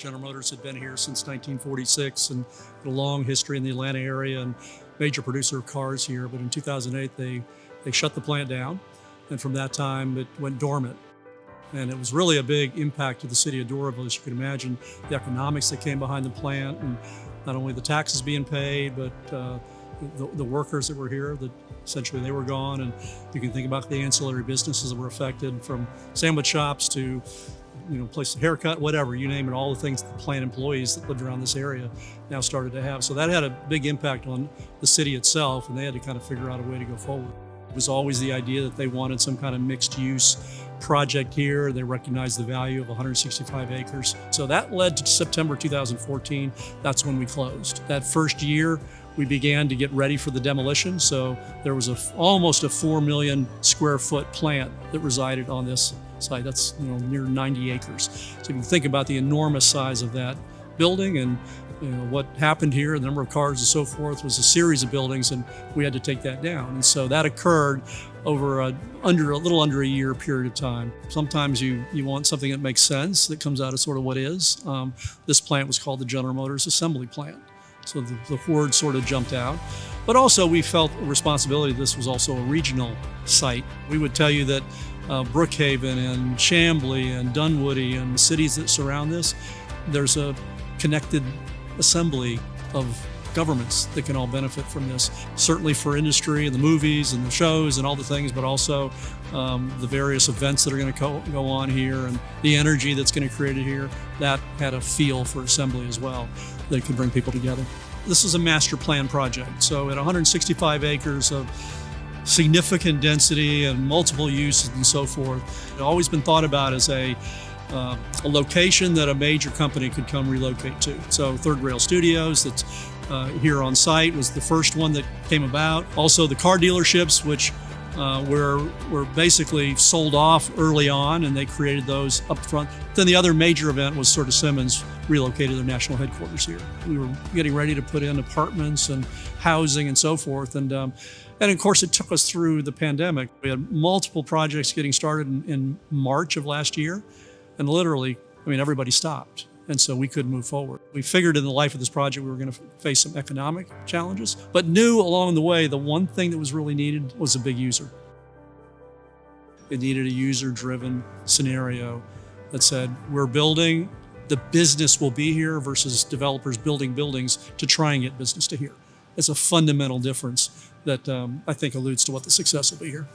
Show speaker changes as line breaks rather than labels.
General Motors had been here since 1946 and had a long history in the Atlanta area and major producer of cars here. But in 2008, they shut the plant down. And from that time, it went dormant. And it was really a big impact to the city of Doraville, as you can imagine, the economics that came behind the plant, and not only the taxes being paid, but the workers that were here, that essentially they were gone. And you can think about the ancillary businesses that were affected, from sandwich shops to place of haircut, whatever, you name it, all the things that the plant employees that lived around this area now started to have. So that had a big impact on the city itself, and they had to kind of figure out a way to go forward. It was always the idea that they wanted some kind of mixed use project here. They recognized the value of 165 acres. So that led to September 2014. That's when we closed. That first year, we began to get ready for the demolition. So there was almost a 4 million square foot plant that resided on this site. That's near 90 acres. So you can think about the enormous size of that building, and what happened here, the number of cars and so forth, was a series of buildings, and we had to take that down. And so that occurred over a little under a year period of time. Sometimes you want something that makes sense, that comes out of sort of what is. This plant was called the General Motors Assembly Plant. So the word sort of jumped out. But also we felt a responsibility. This was also a regional site. We would tell you that Brookhaven and Chamblee and Dunwoody and the cities that surround this, there's a connected assembly of governments that can all benefit from this. Certainly for industry and the movies and the shows and all the things, but also the various events that are going to go on here, and the energy that's going to create it here. That had a feel for assembly as well, that it could bring people together. This is a master plan project. So at 165 acres of significant density and multiple uses and so forth, it's always been thought about as a location that a major company could come relocate to. So Third Rail Studios, that's here on site, was the first one that came about. Also the car dealerships, which were basically sold off early on, and they created those up front. Then the other major event was sort of Simmons relocated their national headquarters here. We were getting ready to put in apartments and housing and so forth. And of course, it took us through the pandemic. We had multiple projects getting started in March of last year. And literally, everybody stopped. And so we couldn't move forward. We figured in the life of this project we were going to face some economic challenges, but knew along the way the one thing that was really needed was a big user. It needed a user-driven scenario that said, we're building, the business will be here, versus developers building buildings to try and get business to here. It's a fundamental difference that I think alludes to what the success will be here.